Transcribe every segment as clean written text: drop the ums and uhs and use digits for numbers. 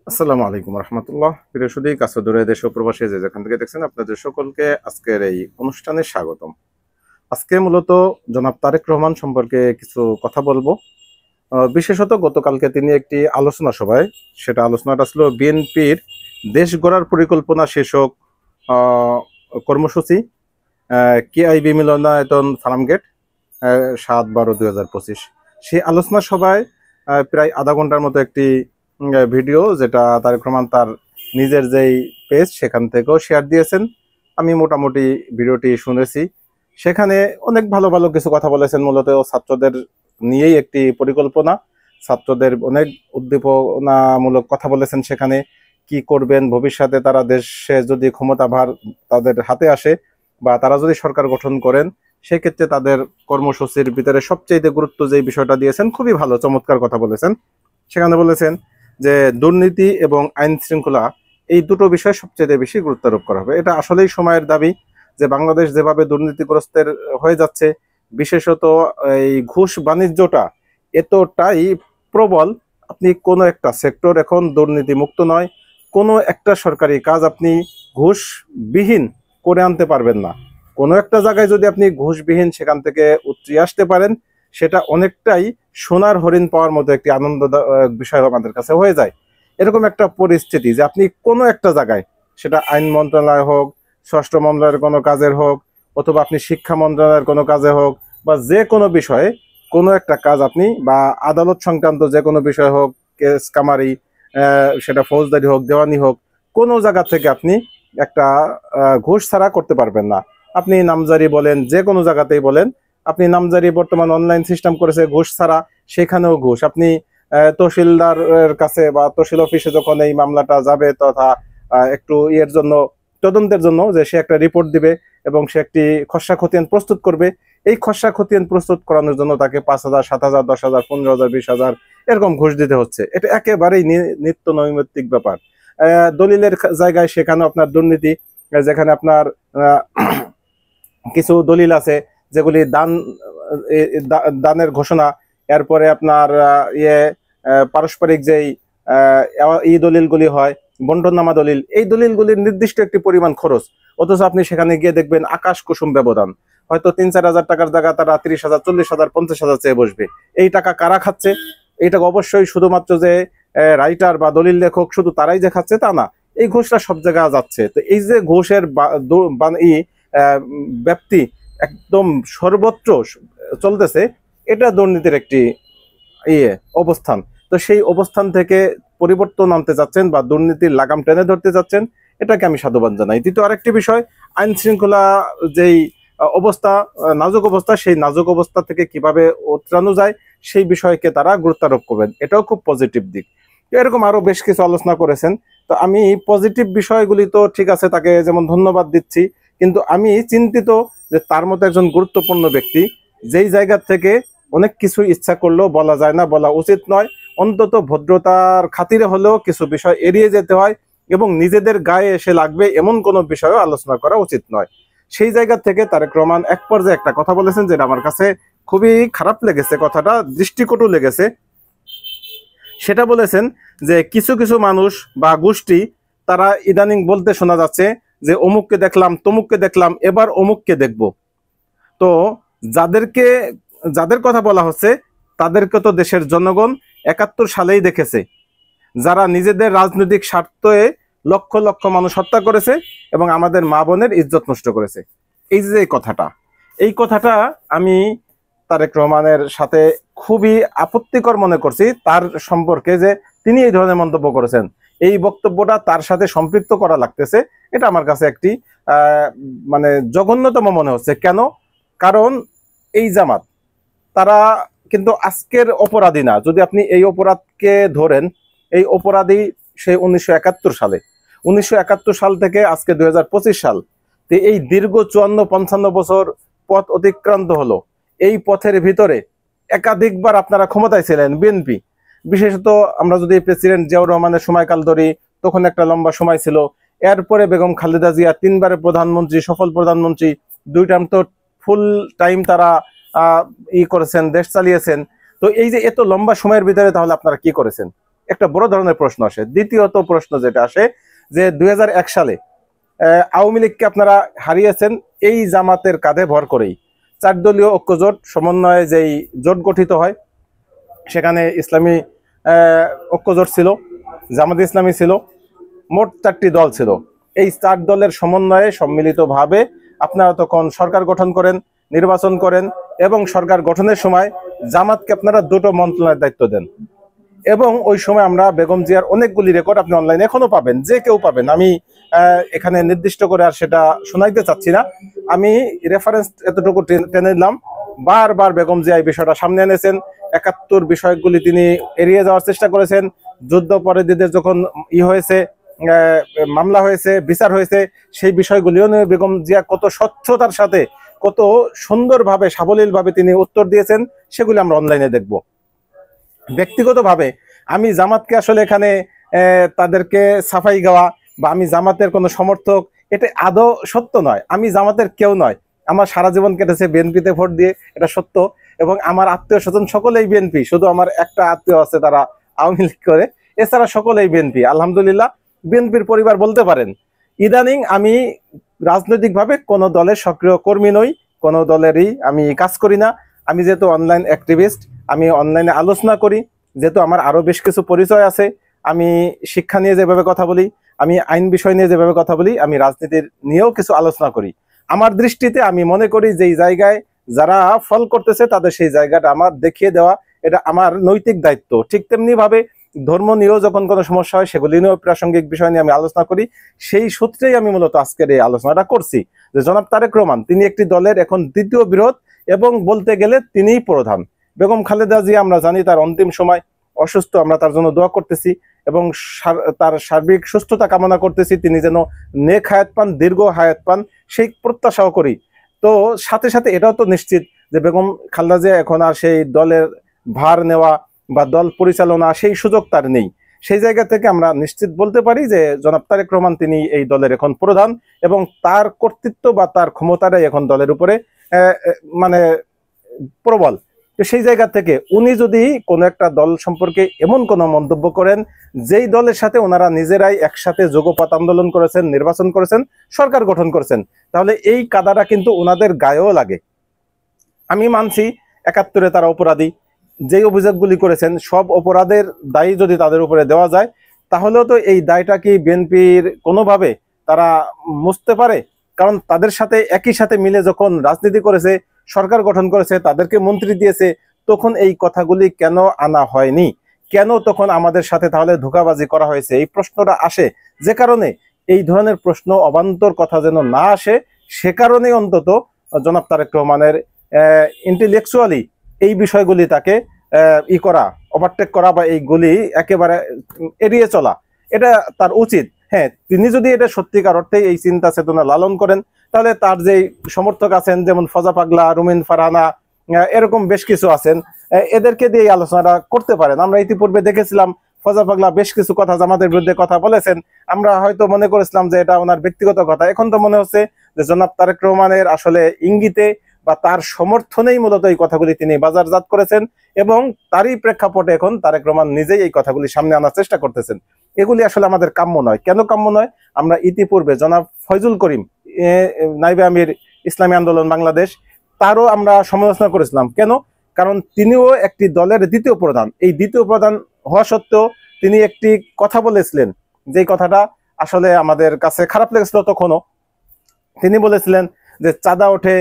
আসসালামু আলাইকুম রহমতুল্লাহ। প্রিয় সুধী, কাছে দূরে দেশ ও প্রবাসী যে যেখান থেকে দেখছেন, আপনাদের সকলকে আজকের এই অনুষ্ঠানে স্বাগতম। আজকে মূলত জনাব তারেক রহমান সম্পর্কে কিছু কথা বলবো। বিশেষত গতকালকে তিনি একটি আলোচনা সভায়, সেটা আলোচনাটা ছিল বিএনপির দেশ গড়ার পরিকল্পনা শীর্ষক কর্মসূচি, কেআইবি মিলনায়তন ফার্মগেট, 7/12/2025। সেই আলোচনা সভায় প্রায় আধা ঘন্টার মতো একটি ভিডিও, যেটা তারেক রহমান তার নিজের যেই পেজ সেখান থেকেও শেয়ার দিয়েছেন। আমি মোটামুটি ভিডিওটি শুনেছি। সেখানে অনেক ভালো ভালো কিছু কথা বলেছেন। মূলত ছাত্রদের নিয়েই একটি পরিকল্পনা, ছাত্রদের অনেক উদ্দীপনামূলক কথা বলেছেন। সেখানে কি করবেন ভবিষ্যতে, তারা দেশে যদি ক্ষমতাভার তাদের হাতে আসে বা তারা যদি সরকার গঠন করেন, সেক্ষেত্রে তাদের কর্মসূচির ভিতরে সবচেয়ে গুরুত্ব যে বিষয়টা দিয়েছেন, খুবই ভালো চমৎকার কথা বলেছেন। সেখানে বলেছেন যে দুর্নীতি এবং আইন শৃঙ্খলা, এই দুটো বিষয় সবচেয়ে বেশি গুরুত্ব আরোপ করা হবে। এটা আসলেই সময়ের দাবি, যে বাংলাদেশ যেভাবে দুর্নীতিগ্রস্তের হয়ে যাচ্ছে, বিশেষত এই ঘুষ বাণিজ্যটা এতটাই প্রবল, আপনি কোনো একটা সেক্টর এখন দুর্নীতি মুক্ত নয়। কোনো একটা সরকারি কাজ আপনি ঘুষবিহীন করে আনতে পারবেন না। কোনো একটা জায়গায় যদি আপনি ঘুষবিহীন সেখান থেকে উতরিয়ে আসতে পারেন, সেটা অনেকটাই সোনার হরিণ পাওয়ার মতো একটি আনন্দদায়ক বিষয় আমাদের কাছে হয়ে যায়। এরকম একটা পরিস্থিতি যে আপনি কোনো একটা জায়গায়, সেটা আইন মন্ত্রণালয় হোক, স্বরাষ্ট্র মন্ত্রণালয়ের কোনো কাজের হোক, অথবা আপনি শিক্ষা মন্ত্রণালয়ের কোনো কাজে হোক, বা যে কোনো বিষয়ে কোনো একটা কাজ আপনি, বা আদালত সংক্রান্ত যে কোনো বিষয় হোক, কেস কামারি, সেটা ফৌজদারি হোক, দেওয়ানি হোক, কোনো জায়গা থেকে আপনি একটা ঘুষ ছাড়া করতে পারবেন না। আপনি নামজারি বলেন, যে কোনো জায়গাতেই বলেন, আপনি নামজারি বর্তমান অনলাইন সিস্টেম করেছে, ঘুষ ছাড়া সেখানেও ঘুষ। আপনি তহসিলদারের কাছে বা তহসিল অফিসে যখন এই মামলাটা যাবে, তথা একটু ইয়ের জন্য, তদন্তের জন্য, যে সে একটা রিপোর্ট দিবে এবং সে একটি খসড়া খতিয়ান প্রস্তুত করবে, এই খসড়া খতিয়ান প্রস্তুত করানোর জন্য তাকে 5,000, 7,000, 10,000, 15,000, 20,000 এরকম ঘুষ দিতে হচ্ছে। এটা একেবারেই নিত্য নৈমিত্তিক ব্যাপার। দলিলের জায়গায় সেখানে আপনার দুর্নীতি, যেখানে আপনার কিছু দলিল আছে যেগুলি দানের ঘোষণা, এরপরে আপনার পারস্পরিক যেই এই দলিলগুলি হয়, বন্টননামা দলিল, এই দলিলগুলির নির্দিষ্ট একটি পরিমাণ খরচ, অথচ আপনি সেখানে গিয়ে দেখবেন আকাশ কুসুম ব্যবধান। হয়তো 3-4 হাজার টাকার জায়গা তারা 30,000, 40,000, 50,000 চেয়ে বসবে। এই টাকা কারা খাচ্ছে? এই টাকা অবশ্যই শুধুমাত্র যে রাইটার বা দলিল লেখক শুধু তারাই যে খাচ্ছে তা না, এই ঘুষটা সব জায়গায় যাচ্ছে। তো এই যে ঘুষের ব্যাপ্তি একদম সর্বত্র চলতেছে, এটা দুর্নীতির একটি অবস্থান। তো সেই অবস্থান থেকে পরিবর্তন আনতে যাচ্ছেন বা দুর্নীতির লাগাম টেনে ধরতে যাচ্ছেন, এটাকে আমি সাধুবাদ জানাই। দ্বিতীয় আরেকটি বিষয়, আইন শৃঙ্খলা যেই অবস্থা, নাজুক অবস্থা, সেই নাজুক অবস্থা থেকে কিভাবে উতরানো যায় সেই বিষয়কে তারা গুরুত্ব আরোপ করবেন, এটাও খুব পজিটিভ দিক। এরকম আরো বেশ কিছু আলোচনা করেছেন। তো আমি পজিটিভ বিষয়গুলি তো ঠিক আছে, তাকে যেমন ধন্যবাদ দিচ্ছি, কিন্তু আমি চিন্তিত যে তার মতো একজন গুরুত্বপূর্ণ ব্যক্তি, যেই জায়গা থেকে অনেক কিছু ইচ্ছা করলেও বলা যায় না, বলা উচিত নয়, অন্তত ভদ্রতার খাতিরে হলেও কিছু বিষয় এড়িয়ে যেতে হয়, এবং নিজেদের গায়ে এসে লাগবে এমন কোনো বিষয়ও আলোচনা করা উচিত নয়। সেই জায়গা থেকে তারেক রহমান এক পর্যায়ে একটা কথা বলেছেন, যেটা আমার কাছে খুবই খারাপ লেগেছে, কথাটা দৃষ্টিকটু লেগেছে। সেটা বলেছেন যে কিছু কিছু মানুষ বা গোষ্ঠী, তারা ইদানিং বলতে শোনা যাচ্ছে যে অমুককে দেখলাম, তমুককে দেখলাম, এবার অমুককে দেখব। তো যাদেরকে, যাদের কথা বলা হচ্ছে, তাদেরকে তো দেশের জনগণ 71 সালেই দেখেছে, যারা নিজেদের রাজনৈতিক স্বার্থে লক্ষ লক্ষ মানুষ হত্যা করেছে এবং আমাদের মা বোনের ইজ্জত নষ্ট করেছে। এই যে কথাটা, এই কথাটা আমি তারেক রহমানের সাথে খুবই আপত্তিকর মনে করছি, তার সম্পর্কে যে তিনি এই ধরনের মন্তব্য করেছেন, এই বক্তব্যটা তার সাথে সম্পৃক্ত করা লাগতেছে। এটা আমার কাছে একটি মানে জঘন্যতম মনে হচ্ছে। কেন? কারণ এই জামাত, তারা কিন্তু আজকের অপরাধী না। যদি আপনি এই অপরাধকে ধরেন, এই অপরাধী সেই 1971 সালে, 1971 সাল থেকে আজকে 2025 সাল, তো এই দীর্ঘ 54-55 বছর পথ অতিক্রান্ত হলো। এই পথের ভিতরে একাধিকবার আপনারা ক্ষমতায় ছিলেন বিএনপি। বিশেষত আমরা যদি প্রেসিডেন্ট জিয়াউর রহমানের সময়কাল ধরি, তখন একটা লম্বা সময় ছিল। এরপরে বেগম খালেদা জিয়া 3বারের প্রধানমন্ত্রী, সফল প্রধানমন্ত্রী, 2 টার্ম তো ফুল টাইম তারা করেছেন, দেশ চালিয়েছেন। তো এই যে এত লম্বা সময়ের ভিতরে তাহলে আপনারা কি করেছেন? একটা বড় ধরনের প্রশ্ন আসে। দ্বিতীয়ত প্রশ্ন যেটা আসে যে 2001 সালে আওয়ামী লীগকে আপনারা হারিয়েছেন এই জামাতের কাঁধে ভর করেই। 4 দলীয় ঐক্যজোট সমন্বয়ে যেই জোট গঠিত হয়, সেখানে ইসলামী ঐক্যজোট ছিল, জামাত ইসলামী ছিল, মোট 4টি দল ছিল। এই 4 দলের সমন্বয়ে সম্মিলিতভাবে আপনারা তখন সরকার গঠন করেন, নির্বাচন করেন, এবং সরকার গঠনের সময় জামাতকে আপনারা 2টো মন্ত্রণালয়ের দায়িত্ব দেন। এবং ওই সময় আমরা বেগম জিয়ার অনেকগুলি রেকর্ড আপনি অনলাইনে এখনো পাবেন, যে কেউ পাবেন। আমি এখানে নির্দিষ্ট করে আর সেটা শোনাইতে চাচ্ছি না, আমি রেফারেন্স এতটুকু টেনে নিলাম। বারবার বেগম জিয়া এই বিষয়টা সামনে এনেছেন। 71 বিষয়গুলি তিনি এড়িয়ে যাওয়ার চেষ্টা করেছেন। যুদ্ধাপরাধীদের যখন হয়েছে, মামলা হয়েছে, বিচার হয়েছে, সেই বিষয়গুলিও নিয়ে বেগম জিয়া কত স্বচ্ছতার সাথে, কত সুন্দরভাবে, সাবলীলভাবে তিনি উত্তর দিয়েছেন, সেগুলি আমরা অনলাইনে দেখব। ব্যক্তিগতভাবে আমি জামাতকে আসলে এখানে তাদেরকে সাফাই গাওয়া বা আমি জামাতের কোনো সমর্থক, এটা আদৌ সত্য নয়। আমি জামাতের কেউ নয়। আমার সারা জীবন কেটেছে বিএনপিতে ভোট দিয়ে, এটা সত্য। এবং আমার আত্মীয় স্বজন সকলেই বিএনপি, শুধু আমার একটা আত্মীয় আছে তারা আওয়ামী লীগ করে, এছাড়া সকলেই বিএনপি। আলহামদুলিল্লাহ, বিএনপির পরিবার বলতে পারেন। ইদানিং আমি রাজনৈতিকভাবে কোনো দলের সক্রিয় কর্মী নই, কোনো দলেরই আমি কাজ করি না। আমি যেহেতু অনলাইন অ্যাক্টিভিস্ট, আমি অনলাইনে আলোচনা করি, যেহেতু আমার আরো বেশ কিছু পরিচয় আছে। আমি শিক্ষা নিয়ে যেভাবে কথা বলি, আমি আইন বিষয় নিয়ে যেভাবে কথা বলি, আমি রাজনীতির নিয়েও কিছু আলোচনা করি। আমার দৃষ্টিতে আমি মনে করি যে এই জায়গায় যারা ফল করতেছে তাদের সেই জায়গাটা আমার দেখিয়ে দেওয়া, এটা আমার নৈতিক দায়িত্ব। ঠিক তেমনি ভাবে ধর্ম নিয়েও যখন কোনো সমস্যা হয়, সেগুলি নিয়েও প্রাসঙ্গিক বিষয় নিয়ে আমি আলোচনা করি। সেই সূত্রেই আমি মূলত আজকের এই আলোচনাটা করছি যে জনাব তারেক রহমান তিনি একটি দলের এখন দ্বিতীয় বৃহৎ, এবং বলতে গেলে তিনিই প্রধান। বেগম খালেদা জিয়া আমরা জানি তার অন্তিম সময় অসুস্থ, আমরা তার জন্য দোয়া করতেছি এবং তার সার্বিক সুস্থতা কামনা করতেছি। তিনি যেন নেক হায়াত পান, দীর্ঘ হায়াত পান, সেই প্রত্যাশাও করি। তো সাথে সাথে এটাও তো নিশ্চিত যে বেগম খালেদা জিয়া এখন আর সেই দলের ভার নেওয়া বা দল পরিচালনা সেই সুযোগ তার নেই। সেই জায়গা থেকে আমরা নিশ্চিত বলতে পারি যে জনাব তারেক রহমান তিনি এই দলের এখন প্রধান, এবং তার কর্তৃত্ব বা তার ক্ষমতাটাই এখন দলের উপরে মানে প্রবল। তো সেই জায়গা থেকে উনি যদি কোনো একটা দল সম্পর্কে এমন কোনো মন্তব্য করেন যেই দলের সাথে ওনারা নিজেরাই একসাথে যোগপাত আন্দোলন করেছেন, নির্বাচন করেছেন, সরকার গঠন করেছেন, তাহলে এই কাদাটা কিন্তু ওনাদের গায়েও লাগে। আমি মানছি 71-এ তারা অপরাধী, যেই অভিযোগগুলি করেছেন সব অপরাধের দায়ী যদি তাদের উপরে দেওয়া যায়, তাহলেও তো এই দায়টা কি বিএনপির কোনোভাবে তারা মুছতে পারে? কারণ তাদের সাথে একই সাথে মিলে যখন রাজনীতি করেছে, সরকার গঠন করেছে, তাদেরকে মন্ত্রী দিয়েছে, তখন এই কথাগুলি কেন আনা হয়নি? কেন তখন আমাদের সাথে তাহলে ধোঁকাবাজি করা হয়েছে? এই প্রশ্নটা আসে। যে কারণে এই ধরনের প্রশ্ন অবান্তর কথা যেন না আসে, সে কারণে অন্তত জনাব তারেক রহমানের ইন্টেলেকচুয়ালি এই বিষয়গুলি তাকে করা, ওভারটেক করা বা এইগুলি একেবারে এড়িয়ে চলা, এটা তার উচিত। হ্যাঁ, তিনি যদি এটা সত্যিকার অর্থে এই চিন্তা চেতনা লালন করেন, তাহলে তার যে সমর্থক আছেন, যেমন ফজা পাগলা, রুমিন ফারহানা, এরকম বেশ কিছু আছেন, এদেরকে দিয়ে এই আলোচনাটা করতে পারেন। আমরা ইতিপূর্বে দেখেছিলাম ফজা পাগলা বেশ কিছু কথা জামাতের বিরুদ্ধে কথা বলেছেন। আমরা হয়তো মনে করেছিলাম যে এটা ওনার ব্যক্তিগত কথা, এখন তো মনে হচ্ছে যে জনাব তারেক রহমানের আসলে ইঙ্গিতে বা তার সমর্থনেই মূলত এই কথাগুলি তিনি বাজারজাত করেছেন, এবং তারই প্রেক্ষাপটে এখন তারেক রহমান নিজেই এই কথাগুলি সামনে আনার চেষ্টা করতেছেন। এগুলি আসলে আমাদের কাম্য নয়। কেন কাম্য নয়? আমরা ইতিপূর্বে জনাব ফয়জুল করিম, নাইবে আমির ইসলামী আন্দোলন বাংলাদেশ, তারও আমরা সমালোচনা করেছিলাম। কেন? কারণ তিনিও একটি দলের দ্বিতীয় প্রধান। এই দ্বিতীয় প্রধান হওয়া সত্ত্বেও তিনি একটি কথা বলেছিলেন, যেই কথাটা আসলে আমাদের কাছে খারাপ লেগেছিল তখনও। তিনি বলেছিলেন যে চাঁদা ওঠে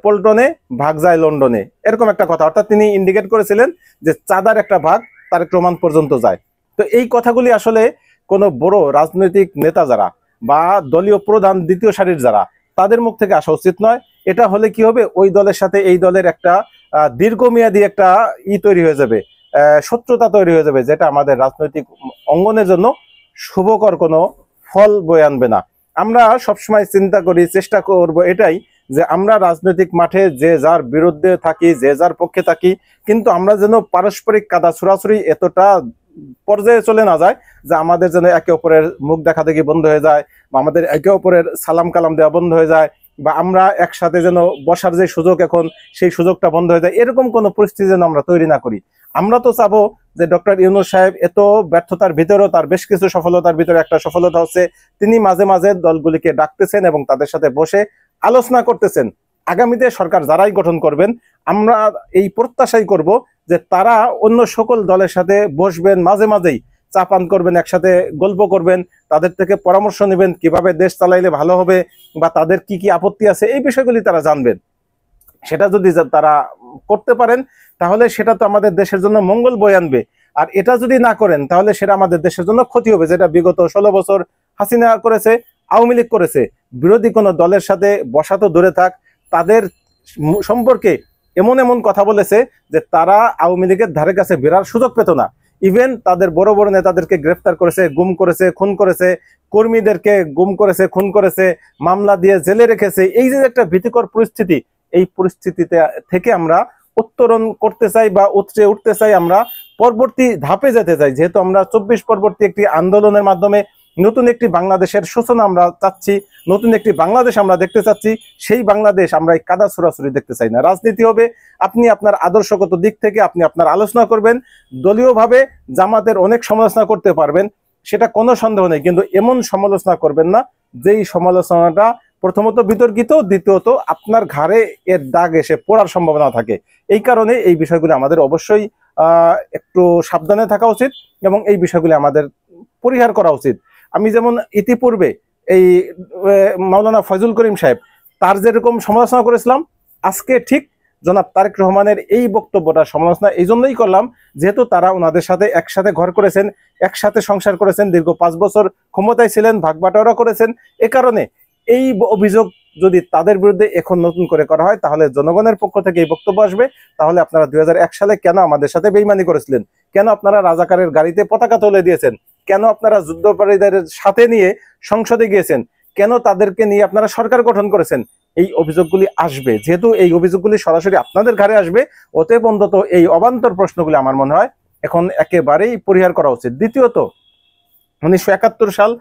পল্টনে, ভাগ যায় লন্ডনে, এরকম একটা কথা। অর্থাৎ তিনি ইন্ডিকেট করেছিলেন যে চাঁদার একটা ভাগ তারেক রহমান পর্যন্ত যায়। তো এই কথাগুলি আসলে কোনো বড় রাজনৈতিক নেতা যারা বা দলীয় প্রধান দ্বিতীয় সারির যারা, তাদের মুখ থেকে আসা উচিত নয়। এটা হলে কি হবে, ওই দলের সাথে এই দলের একটা দীর্ঘমেয়াদী একটা তৈরি হয়ে যাবে, শত্রুতা তৈরি হয়ে যাবে, যেটা আমাদের রাজনৈতিক অঙ্গনের জন্য শুভকর কোনো ফল বয়ে আনবে না। আমরা সবসময় চিন্তা করি, চেষ্টা করব এটাই যে আমরা রাজনৈতিক মাঠে যে যার বিরুদ্ধে থাকি, যে যার পক্ষে থাকি, কিন্তু আমরা যেন পারস্পরিক কাদা ছুড়াছুড়ি এতটা পর্যায়ে চলে না যায় যে আমাদের যেন একে অপরের মুখ দেখা দেখি বন্ধ হয়ে যায়, বা আমাদের একে অপরের সালাম কালাম দেওয়া বন্ধ হয়ে যায়, বা আমরা একসাথে যেন বসার যে সুযোগ এখন সেই সুযোগটা বন্ধ হয়ে যায়, এরকম কোনো পরিস্থিতি যেন আমরা তৈরি না করি। আমরা তো চাবো যে ডক্টর ইউনূস সাহেব এত ব্যর্থতার ভিতরেও তার বেশ কিছু সফলতার ভিতরে একটা সফলতা হচ্ছে, তিনি মাঝে মাঝে দলগুলিকে ডাকতেছেন এবং তাদের সাথে বসে আলোচনা করতেছেন। আগামীতে সরকার যারাই গঠন করবেন, আমরা এই প্রত্যাশাই করব যে তারা অন্য সকল দলের সাথে বসবেন, মাঝে মাঝেই চা পান করবেন, একসাথে গল্প করবেন, তাদের থেকে পরামর্শ নেবেন কিভাবে দেশ চালাইলে ভালো হবে বা তাদের কি কি আপত্তি আছে এই বিষয়গুলি তারা জানবেন। সেটা যদি তারা করতে পারেন তাহলে সেটা তো আমাদের দেশের জন্য মঙ্গল বয়ে আনবে। আর এটা যদি না করেন তাহলে সেটা আমাদের দেশের জন্য ক্ষতি হবে, যেটা বিগত 16 বছর হাসিনা করেছে, আওয়ামী লীগ করেছে। বিরোধী কোনো দলের সাথে বসা তো দূরে থাক, তাদের সম্পর্কে এমন এমন কথা বলেছে যে তারা আওয়ামী লীগের ধারে কাছে বেরার সুযোগ পেত না। ইভেন তাদের বড় বড় নেতাদেরকে গ্রেফতার করেছে, গুম করেছে, খুন করেছে, কর্মীদেরকে গুম করেছে, খুন করেছে, মামলা দিয়ে জেলে রেখেছে। এই যে একটা ভীতিকর পরিস্থিতি, এই পরিস্থিতিতে থেকে আমরা উত্তরণ করতে চাই বা উতরে উঠতে চাই, আমরা পরবর্তী ধাপে যেতে চাই। যেহেতু আমরা 24 পরবর্তী একটি আন্দোলনের মাধ্যমে নতুন একটি বাংলাদেশের সূচনা আমরা চাচ্ছি, নতুন একটি বাংলাদেশ আমরা দেখতে চাচ্ছি। সেই বাংলাদেশ আমরা এই কাদা ছড়াছড়ি দেখতে চাই না। রাজনীতি হবে, আপনি আপনার আদর্শগত দিক থেকে আপনি আপনার আলোচনা করবেন, দলীয়ভাবে জামাতের অনেক সমালোচনা করতে পারবেন, সেটা কোনো সন্দেহ নেই, কিন্তু এমন সমালোচনা করবেন না যেই সমালোচনাটা প্রথমত বিতর্কিত, দ্বিতীয়ত আপনার ঘাড়ে এর দাগ এসে পড়ার সম্ভাবনা থাকে। এই কারণে এই বিষয়গুলো আমাদের অবশ্যই একটু সাবধানে থাকা উচিত এবং এই বিষয়গুলি আমাদের পরিহার করা উচিত। আমি যেমন ইতিপূর্বে এই মাওলানা ফয়জুল করিম সাহেব তার যেরকম সমালোচনা করেছিলাম, আজকে ঠিক জনাব তারেক রহমানের এই বক্তব্যটা সমালোচনা এই জন্যই করলাম যেহেতু তারা ওনাদের সাথে একসাথে ঘর করেছেন, একসাথে সংসার করেছেন, দীর্ঘ 5 বছর ক্ষমতায় ছিলেন, ভাগ বাটোয়ারা করেছেন। এ কারণে এই অভিযোগ যদি তাদের বিরুদ্ধে এখন নতুন করে করা হয় তাহলে জনগণের পক্ষ থেকে এই বক্তব্য আসবে, তাহলে আপনারা 2001 সালে কেন আমাদের সাথে বেইমানি করেছিলেন, কেন আপনারা রাজাকারের গাড়িতে পতাকা তুলে দিয়েছেন, কেন আপনারা যুদ্ধপরাধীদের সাথে নিয়ে সংসদে গিয়েছেন, কেন তাদেরকে নিয়ে আপনারা সরকার গঠন করেছেন, এই অভিযোগগুলি আসবে। যেহেতু এই অভিযোগগুলি সরাসরি আপনাদের ঘাড়ে আসবে, অতএব অন্তত এই অবান্তর প্রশ্নগুলি আমার মনে হয় এখন একেবারেই পরিহার করা উচিত। দ্বিতীয়ত, 1971 সাল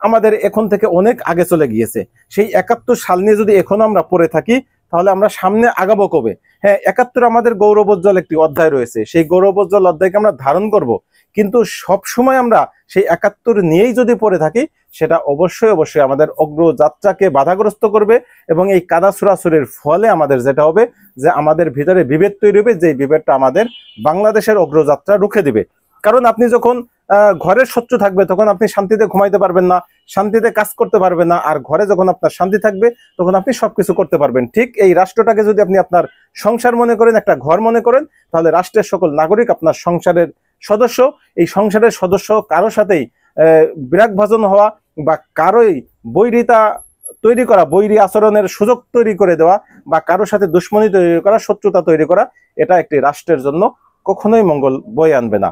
আমাদের এখন থেকে অনেক আগে চলে গিয়েছে। সেই 71 সাল নিয়ে যদি এখন আমরা পড়ে থাকি তাহলে আমরা সামনে আগাবো কবে? হ্যাঁ, 71 আমাদের গৌরবোজ্জ্বল একটি অধ্যায় রয়েছে, সেই গৌরবোজ্জ্বল অধ্যায়কে আমরা ধারণ করব, কিন্তু সব সময় আমরা সেই 71 নিয়েই যদি পড়ে থাকি সেটা অবশ্যই অবশ্যই আমাদের অগ্রযাত্রাকে বাধাগ্রস্ত করবে এবং এই কাদা ছুড়াছুড়ির ফলে আমাদের যেটা হবে যে আমাদের ভিতরে বিভেদ তৈরি হবে, যে বিভেদটা আমাদের বাংলাদেশের অগ্রযাত্রা রুখে দিবে। কারণ আপনি যখন ঘরের শত্রু থাকবে তখন আপনি শান্তিতে ঘুমাইতে পারবেন না, শান্তিতে কাজ করতে পারবেন না, আর ঘরে যখন আপনার শান্তি থাকবে তখন আপনি সবকিছু করতে পারবেন। ঠিক এই রাষ্ট্রটাকে যদি আপনি আপনার সংসার মনে করেন, একটা ঘর মনে করেন, তাহলে রাষ্ট্রের সকল নাগরিক আপনার সংসারের সদস্য। এই সংসারের সদস্য কারো সাথেই বিরাগভাজন হওয়া বা কারোই বৈরিতা তৈরি করা, বৈরী আচরণের সুযোগ তৈরি করে দেওয়া বা কারোর সাথে দুশ্মনী তৈরি করা, শত্রুতা তৈরি করা, এটা একটি রাষ্ট্রের জন্য কখনোই মঙ্গল বয়ে আনবে না।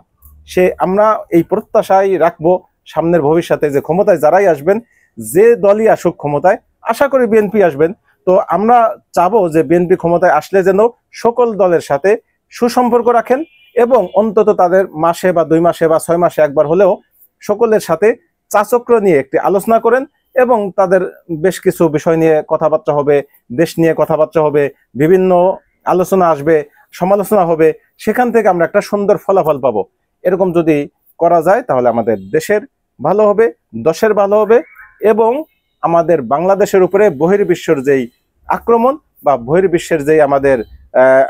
আমরা এই প্রত্যাশাই রাখবো সামনের ভবিষ্যতে যে ক্ষমতায় যারাই আসবেন, যে দলই আসুক ক্ষমতায়, আশা করি বিএনপি আসবেন, তো আমরা চাবো যে বিএনপি ক্ষমতায় আসলে যেন সকল দলের সাথে সুসম্পর্ক রাখেন এবং অন্তত তাদের মাসে বা 2 মাসে বা 6 মাসে একবার হলেও সকলের সাথে চাচক্র নিয়ে একটি আলোচনা করেন এবং তাদের বেশ কিছু বিষয় নিয়ে কথাবার্তা হবে, দেশ নিয়ে কথাবার্তা হবে, বিভিন্ন আলোচনা আসবে, সমালোচনা হবে, সেখান থেকে আমরা একটা সুন্দর ফলাফল পাবো। এরকম যদি করা যায় তাহলে আমাদের দেশের ভালো হবে, দশের ভালো হবে এবং আমাদের বাংলাদেশের উপরে বহির্বিশ্বের যেই আক্রমণ বা বহির্বিশ্বের যেই আমাদের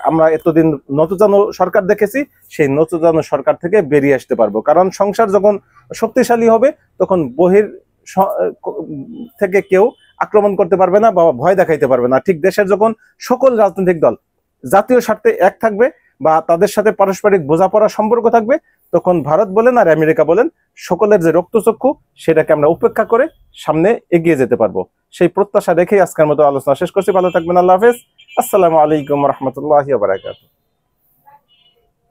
আমরা এতদিন নতজানু সরকার দেখেছি, সেই নতজানু সরকার থেকে বেরিয়ে আসতে পারবো। কারণ সংসার যখন শক্তিশালী হবে তখন বহির থেকে কেউ আক্রমণ করতে পারবে না বা ভয় দেখাইতে পারবে না। ঠিক দেশের যখন সকল রাজনৈতিক দল জাতীয় স্বার্থে এক থাকবে বা তাদের সাথে পারস্পরিক বোঝাপড়া সম্পর্ক থাকবে, তখন ভারত বলেন আর আমেরিকা বলেন, সকলের যে রক্তচক্ষু সেটাকে আমরা উপেক্ষা করে সামনে এগিয়ে যেতে পারবো। সেই প্রত্যাশা রেখেই আজকের মতো আলোচনা শেষ করছি। ভালো থাকবেন, আল্লাহ হাফেজ, আসসালামু আলাইকুম রহমতুল্লাহি ওয়া বারাকাতুহু।